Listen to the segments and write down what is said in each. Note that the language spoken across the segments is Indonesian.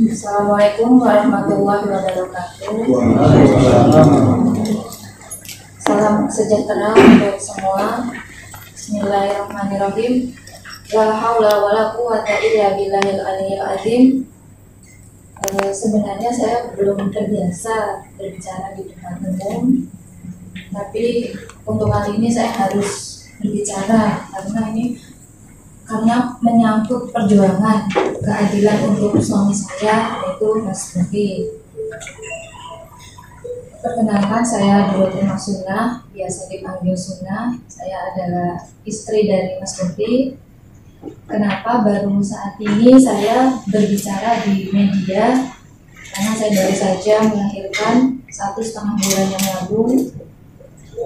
Assalamualaikum warahmatullahi wabarakatuh. Salam sejahtera untuk semua. Bismillahirrahmanirrahim. La haula wala quwata illa billahil aliyyil azim. Sebenarnya saya belum terbiasa berbicara di depan umum, tapi untuk kali ini saya harus berbicara karena menyangkut perjuangan keadilan untuk suami saya, yaitu Mas Bobi. Perkenalkan, saya Dorothea Sunnah, biasa dipanggil Sunnah. Saya adalah istri dari Mas Bobi. Kenapa baru saat ini saya berbicara di media? Karena saya baru saja melahirkan 1,5 bulan yang lalu,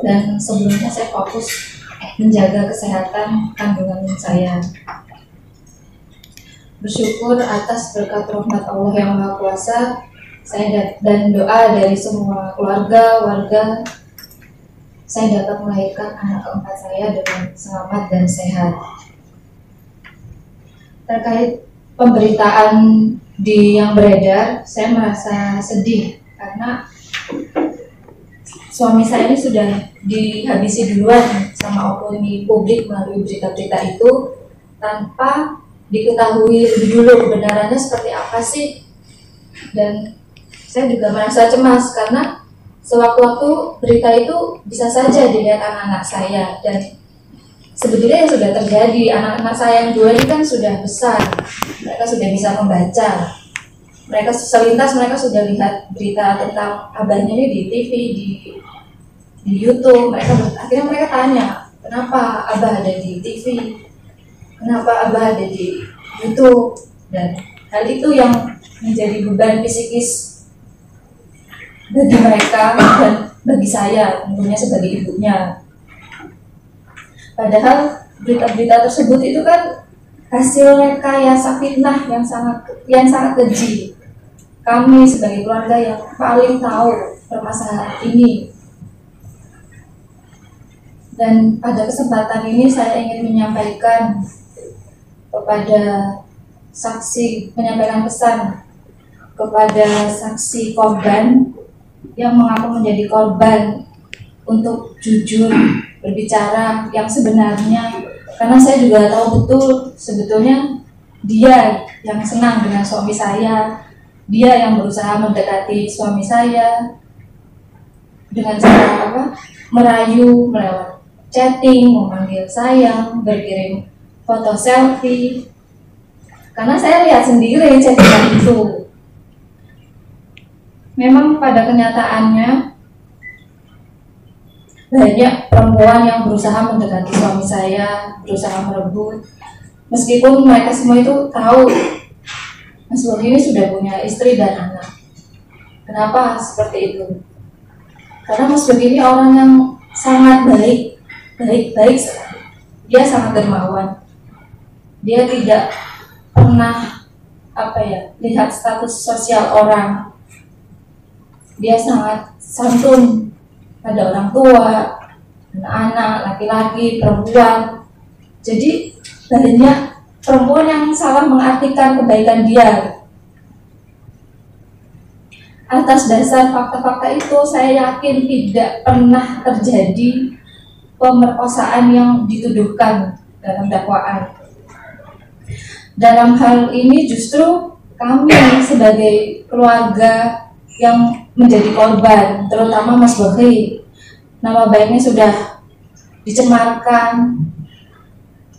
dan sebelumnya saya fokus menjaga kesehatan kandungan saya. Bersyukur atas berkat rahmat Allah yang Maha Kuasa, saya dan doa dari semua warga, saya dapat melahirkan anak keempat saya dengan selamat dan sehat. Terkait pemberitaan yang beredar, saya merasa sedih karena suami saya ini sudah dihabisi duluan sama opini publik melalui berita-berita itu tanpa diketahui lebih dulu kebenarannya seperti apa sih. Dan saya juga merasa cemas karena sewaktu-waktu berita itu bisa saja dilihat anak-anak saya, dan sebetulnya yang sudah terjadi. Anak-anak saya yang dua ini kan sudah besar, mereka sudah bisa membaca, mereka selintas mereka sudah lihat berita tentang abahnya ini di TV, di YouTube. Akhirnya mereka tanya, kenapa abah ada di TV, kenapa abah ada di YouTube. Dan hal itu yang menjadi beban psikis bagi mereka dan bagi saya tentunya sebagai ibunya. Padahal berita-berita tersebut itu kan hasil rekayasa fitnah yang sangat keji. Kami sebagai keluarga yang paling tahu permasalahan ini. Dan pada kesempatan ini saya ingin menyampaikan menyampaikan pesan kepada saksi korban yang mengaku menjadi korban untuk jujur berbicara yang sebenarnya, karena saya juga tahu betul sebetulnya dia yang senang dengan suami saya, dia yang berusaha mendekati suami saya dengan cara merayu, melewat chatting, memanggil sayang, berkirim foto selfie. Karena saya lihat sendiri chattingan itu. Memang pada kenyataannya banyak perempuan yang berusaha mendekati suami saya, berusaha merebut. Meskipun mereka semua itu tahu Mas Bobi ini sudah punya istri dan anak. Kenapa seperti itu? Karena Mas Bobi ini orang yang sangat baik sekali. Dia sangat dermawan. Dia tidak pernah lihat status sosial orang. Dia sangat santun pada orang tua, anak-anak, laki-laki, perempuan. Jadi banyak perempuan yang salah mengartikan kebaikan dia. Atas dasar fakta-fakta itu, saya yakin tidak pernah terjadi pemerkosaan yang dituduhkan dalam dakwaan. Dalam hal ini justru kami sebagai keluarga yang menjadi korban, terutama Mas Bobi, nama baiknya sudah dicemarkan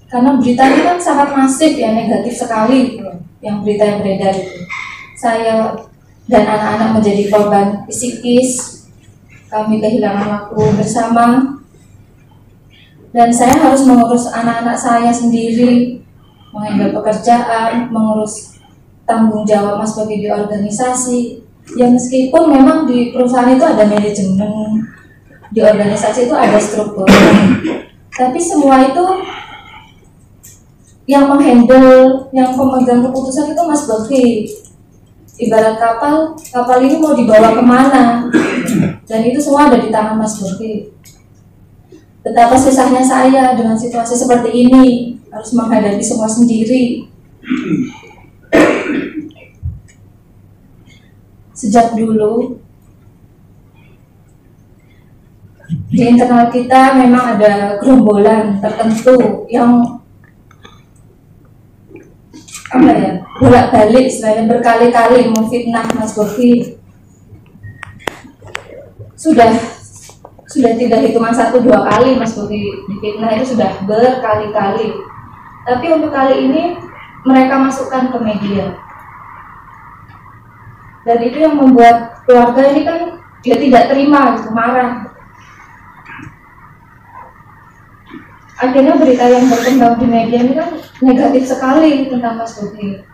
karena beritanya kan sangat masif ya, negatif sekali yang berita yang beredar itu. Saya dan anak-anak menjadi korban psikis, kami kehilangan waktu bersama, dan saya harus mengurus anak-anak saya sendiri, menghandle pekerjaan, mengurus tanggung jawab Mas Bobi di organisasi. Ya meskipun memang di perusahaan itu ada manajemen, di organisasi itu ada struktur, tapi semua itu yang menghandle, yang pemegang keputusan itu Mas Bobi. Ibarat kapal ini mau dibawa kemana, dan itu semua ada di tangan Mas Bobi. Betapa susahnya saya dengan situasi seperti ini, harus menghadapi semua sendiri. sejak dulu di internal kita memang ada gerombolan tertentu yang apa ya, bolak-balik istilahnya berkali-kali memfitnah Mas Bobi. Sudah tidak hitungan 1-2 kali Mas Bobi difitnah, itu sudah berkali-kali. Tapi untuk kali ini mereka masukkan ke media. Dan itu yang membuat keluarga ini kan dia tidak terima, marah. Akhirnya berita yang berkembang di media ini kan negatif sekali tentang Mas Bobi.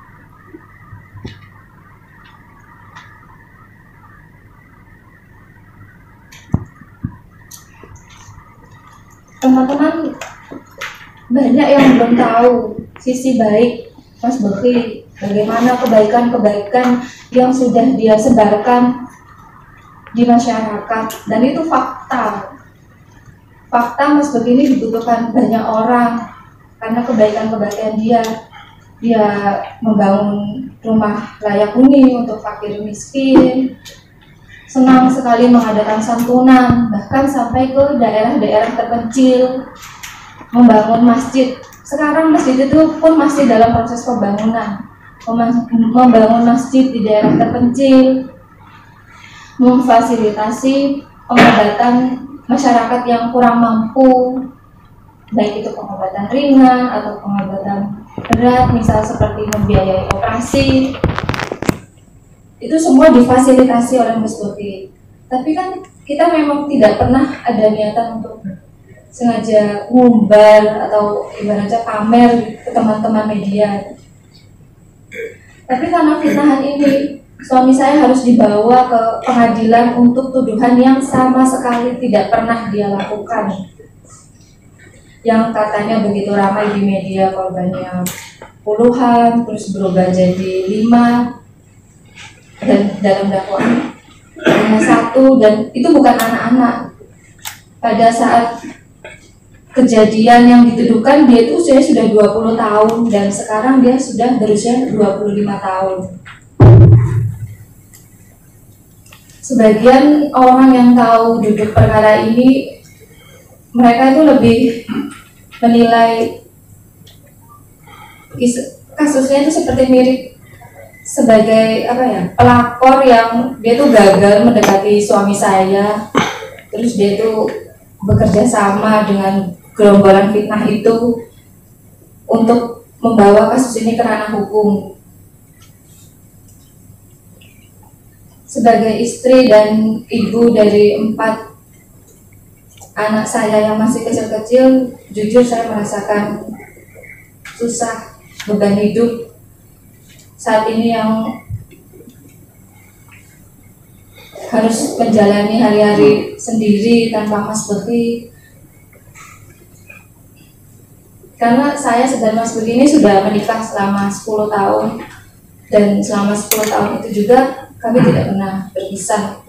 Teman-teman banyak yang belum tahu sisi baik Mas Bobi, bagaimana kebaikan-kebaikan yang sudah dia sebarkan di masyarakat, dan itu fakta. Fakta Mas Bobi ini dibutuhkan banyak orang karena kebaikan-kebaikan dia membangun rumah layak huni untuk fakir miskin, senang sekali mengadakan santunan, bahkan sampai ke daerah-daerah terpencil, membangun masjid. Sekarang masjid itu pun masih dalam proses pembangunan, membangun masjid di daerah terpencil, memfasilitasi pengobatan masyarakat yang kurang mampu, baik itu pengobatan ringan atau pengobatan berat, misal seperti membiayai operasi. Itu semua difasilitasi oleh Mas Bobi. Tapi kan kita memang tidak pernah ada niatan untuk sengaja ngumbar atau ibaratnya pamer ke teman-teman media. Tapi karena fitnahan ini, suami saya harus dibawa ke pengadilan untuk tuduhan yang sama sekali tidak pernah dia lakukan. Yang katanya begitu ramai di media, korbannya puluhan, terus berubah jadi 5, dan dalam dakwaan hanya 1, dan itu bukan anak-anak. Pada saat kejadian yang dituduhkan, dia itu usianya sudah 20 tahun, dan sekarang dia sudah berusia 25 tahun. Sebagian orang yang tahu duduk perkara ini, mereka itu lebih menilai kasusnya itu seperti mirip sebagai apa ya, pelakor yang dia tuh gagal mendekati suami saya, terus dia tuh bekerja sama dengan gerombolan fitnah itu untuk membawa kasus ini ke ranah hukum. Sebagai istri dan ibu dari 4 anak saya yang masih kecil-kecil, jujur saya merasakan susah, beban hidup saat ini yang harus menjalani hari-hari sendiri tanpa Mas Bobi. Karena saya dan Mas Bobi ini sudah menikah selama 10 tahun, dan selama 10 tahun itu juga kami tidak pernah berpisah.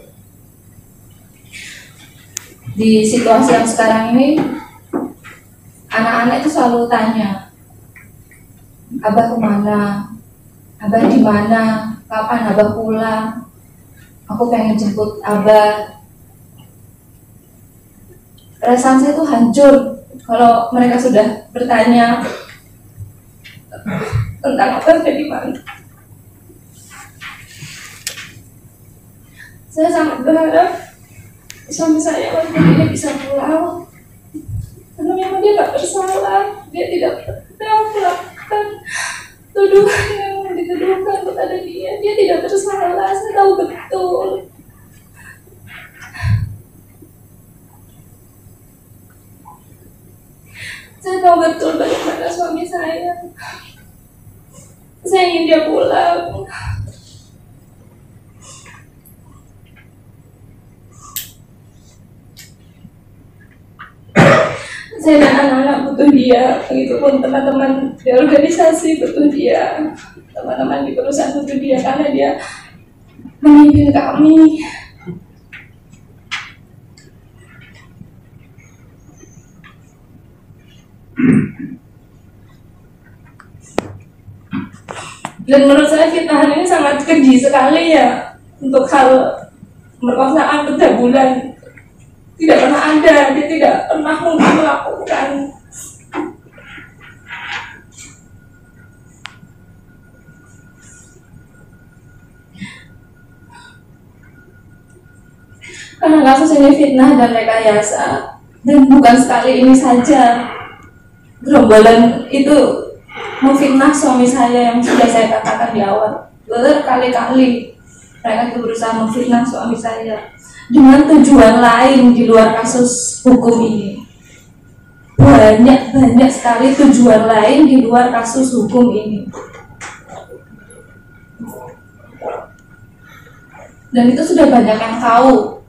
Di situasi yang sekarang ini, anak-anak itu selalu tanya, Abah kemana? Abah di mana? Kapan Abah pulang? Aku pengen jemput Abah. Perasaan saya tuh hancur kalau mereka sudah bertanya tentang Abah ada di mana. Saya sangat berharap suami saya waktu ini bisa pulang, karena memang dia tak bersalah. Dia tidak pernah melakukan tuduhan yang dituduhkan kepada dia. Dia tidak bersalah, saya tahu betul. Saya tahu betul bagaimana suami saya. Saya ingin dia pulang. Saya dan anak-anak butuh dia, begitupun teman-teman di organisasi butuh dia, teman-teman di perusahaan butuh dia, karena dia memimpin kami. Dan menurut saya fitnahan ini sangat keji sekali ya, untuk hal merkosaan pencabulan tidak pernah ada, dia tidak pernah mungkin melakukan. Karena kasus ini fitnah dan rekayasa, dan bukan sekali ini saja. Gerombolan itu memfitnah suami saya yang sudah saya katakan di awal. Berkali-kali mereka itu berusaha memfitnah suami saya dengan tujuan lain di luar kasus hukum ini. Banyak sekali tujuan lain di luar kasus hukum ini. Dan itu sudah banyak yang tahu.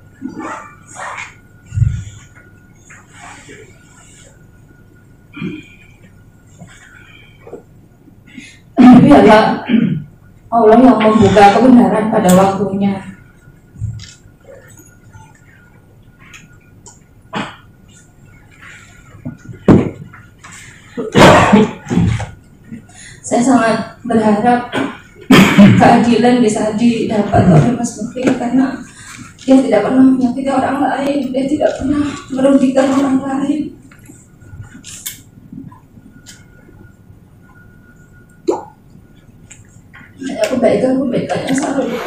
Biarlah Allah yang membuka kebenaran pada waktunya. Saya sangat berharap keadilan bisa didapat oleh Mas Mufti, karena dia tidak pernah menyakiti orang lain, dia tidak pernah merugikan orang lain. Hanya kebaikan yang selalu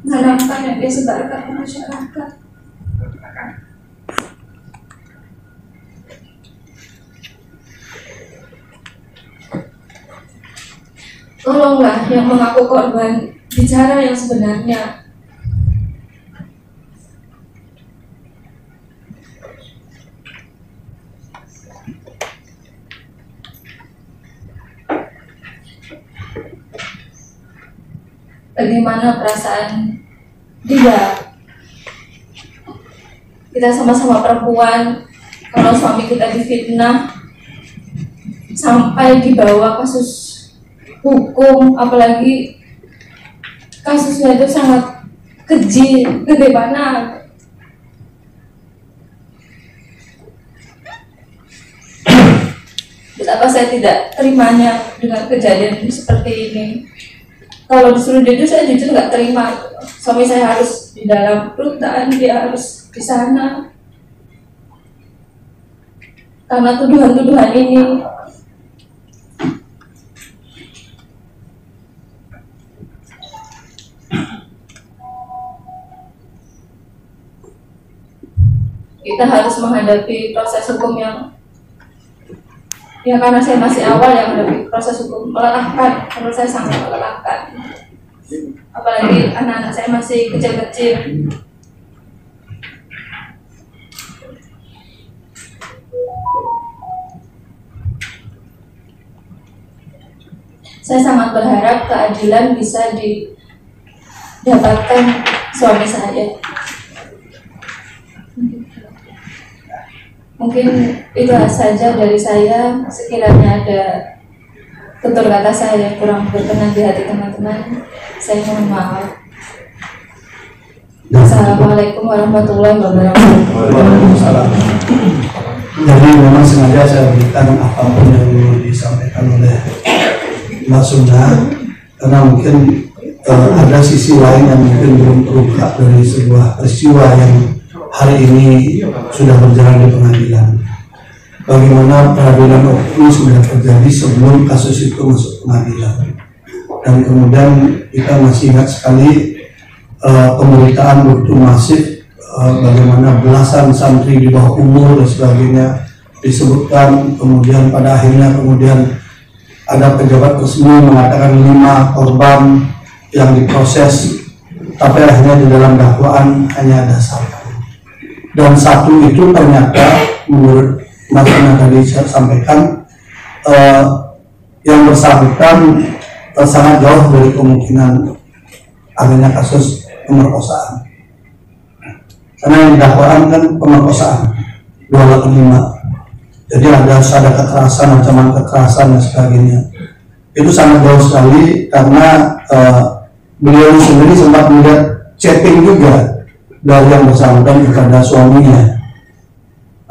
diharapkan yang dia sebarkan ke masyarakat. Tolonglah yang mengaku korban bicara yang sebenarnya. Bagaimana perasaan dia? Kita sama-sama perempuan, kalau suami kita difitnah sampai dibawa kasus hukum, apalagi kasusnya itu sangat keji, bagaimana? Betapa saya tidak terimanya dengan kejadian seperti ini. Kalau disuruh jujur, saya jujur nggak terima. Suami saya harus di dalam rutan, dia harus di sana. Karena tuduhan-tuduhan ini. Kita harus menghadapi proses hukum yang, ya karena saya masih awal yang menghadapi proses hukum melelahkan, menurut saya sangat melelahkan. Apalagi anak-anak saya masih kecil-kecil. Saya sangat berharap keadilan bisa didapatkan suami saya. Mungkin itu saja dari saya. Sekiranya ada tutur kata saya yang kurang berkenan di hati teman-teman, saya mohon maaf. Assalamualaikum warahmatullahi wabarakatuh. Waalaikumsalam. Jadi memang sengaja saya berikan apapun yang disampaikan oleh Mbak Sunda, karena mungkin ada sisi lain yang mungkin belum terungkap dari sebuah peristiwa yang hari ini sudah berjalan di pengadilan. Bagaimana peradilan hukum sudah terjadi sebelum kasus itu masuk pengadilan, dan kemudian kita masih ingat sekali pemberitaan begitu masif, bagaimana belasan santri di bawah umur dan sebagainya disebutkan, kemudian pada akhirnya ada pejabat resmi mengatakan 5 korban yang diproses, tapi akhirnya di dalam dakwaan hanya ada 1. Dan 1 itu ternyata menurut Mas yang tadi saya sampaikan, yang bersangkutan sangat jauh dari kemungkinan adanya kasus pemerkosaan, karena yang dakwaan kan pemerkosaan 285. Jadi ada kekerasan, ancaman kekerasan dan sebagainya. Itu sangat jauh sekali, karena beliau sendiri sempat melihat chatting juga dari yang bersangkutan kepada suaminya.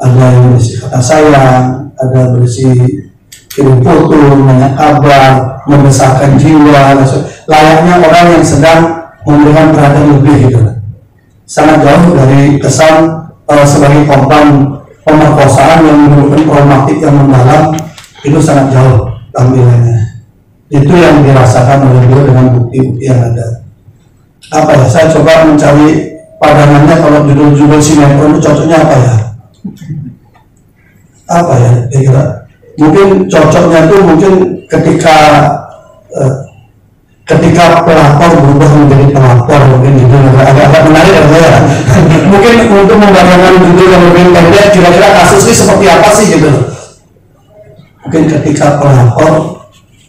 Ada yang berisi kata sayang, ada berisi kirim foto, nanya kabar, membesarkan jiwa, layaknya orang yang sedang memberikan perhatian lebih gitu, sangat jauh dari kesan sebagai korban pemerkosaan yang menimbulkan traumatik yang mendalam, itu sangat jauh tampilannya. Itu yang dirasakan oleh beliau dengan bukti-bukti yang ada. Apa ya, saya coba mencari padanannya kalau judul-judul sinetron itu cocoknya apa ya? Apa ya kira-kira? Mungkin cocoknya tuh mungkin ketika pelapor berubah menjadi pelapor, mungkin itu agak menarik ya. Mungkin untuk membayangkan judul yang lebih pendek, kira-kira kasus ini seperti apa sih gitu. Mungkin ketika pelapor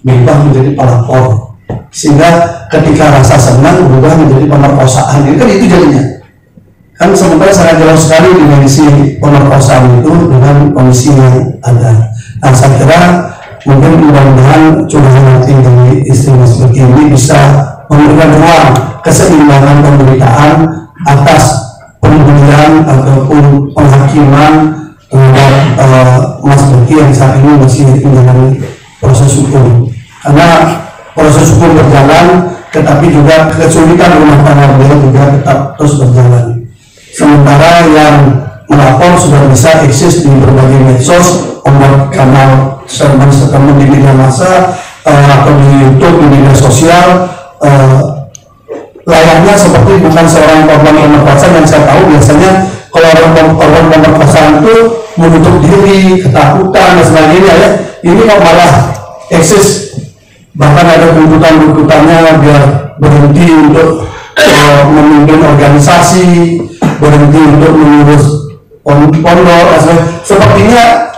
berubah menjadi pelapor, sehingga ketika rasa senang berubah menjadi pemerkosaan, kan itu jadinya. Kan sementara sangat jauh sekali dimensi pemerkosaan itu dengan kondisi yang ada. Nah, saya kira mungkin mudah-mudahan curahan hati dari istri Mas Beki ini bisa memberikan ruang keseimbangan pemberitaan atas pemberian ataupun penghakiman terhadap Mas Beki yang saat ini masih menjalani proses hukum. Karena proses hukum berjalan, tetapi juga kesulitan rumah tangga beliau juga tetap terus berjalan. Sementara yang melapor sudah bisa eksis di berbagai medsos, membuat kanal sermon di media massa atau di YouTube, di media sosial, layaknya seperti bukan seorang korban pemerkosaan. Yang saya tahu biasanya kalau korban pemerkosaan itu menutup diri, ketakutan dan sebagainya ya. Ini kok malah eksis, bahkan ada tuntutannya biar berhenti untuk memimpin organisasi, berhenti untuk mengurus pondok. Sepertinya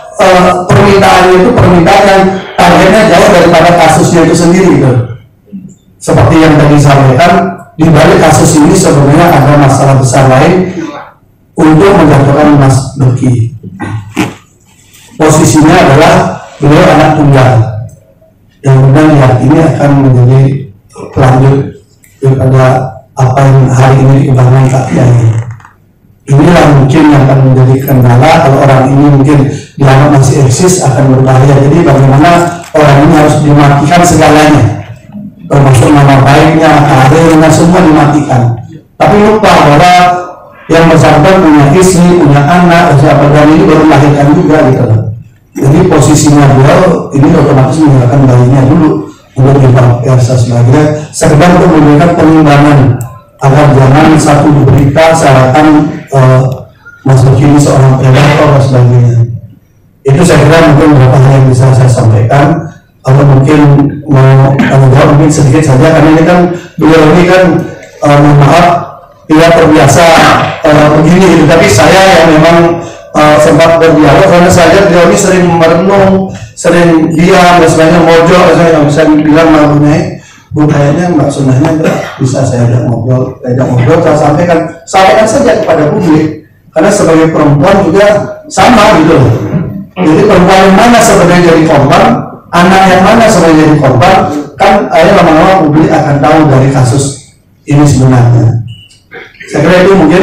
permintaannya itu permintaan yang targetnya jauh daripada kasusnya itu sendiri gitu. Seperti yang tadi sampaikan, di balik kasus ini sebenarnya ada masalah besar lain untuk menjatuhkan Mas Beki. Posisinya adalah beliau anak tunggal yang kemudian diyakini akan menjadi pelanjut daripada apa yang hari ini dibangun Kak Kiai. Inilah mungkin yang akan menjadi kendala kalau orang ini mungkin dianggap masih eksis, akan berbahaya. Jadi bagaimana orang ini harus dimatikan segalanya, termasuk nama baiknya, karirnya, semua dimatikan. Tapi lupa bahwa yang bersangkutan punya istri, punya anak, siapa dan ini baru melahirkan juga gitu. Jadi posisinya beliau ini otomatis meninggalkan bayinya dulu untuk dipakai sebagai sekedar untuk memberikan penimbangan agar jangan satu berita seakan Mas Beki ini seorang predator dan sebagainya. Itu saya kira mungkin beberapa hal yang bisa saya sampaikan. Atau mungkin mau jawab mungkin sedikit saja, karena ini kan beliau ini kan mohon maaf tidak terbiasa begini gitu. Tapi saya yang memang sempat berdialog, karena saya lihat beliau ini sering merenung, sering diam dan sebagainya, mojok. Saya nggak bisa bilang malunya Bu, kayaknya Mbak Sunahnya bisa saya ajak ngobrol, saya sampaikan saja kepada publik, karena sebagai perempuan juga sama gitu. Jadi perempuan yang mana sebenarnya jadi korban, anak yang mana sebenarnya jadi korban, kan lama-lama publik akan tahu dari kasus ini sebenarnya. Saya kira itu mungkin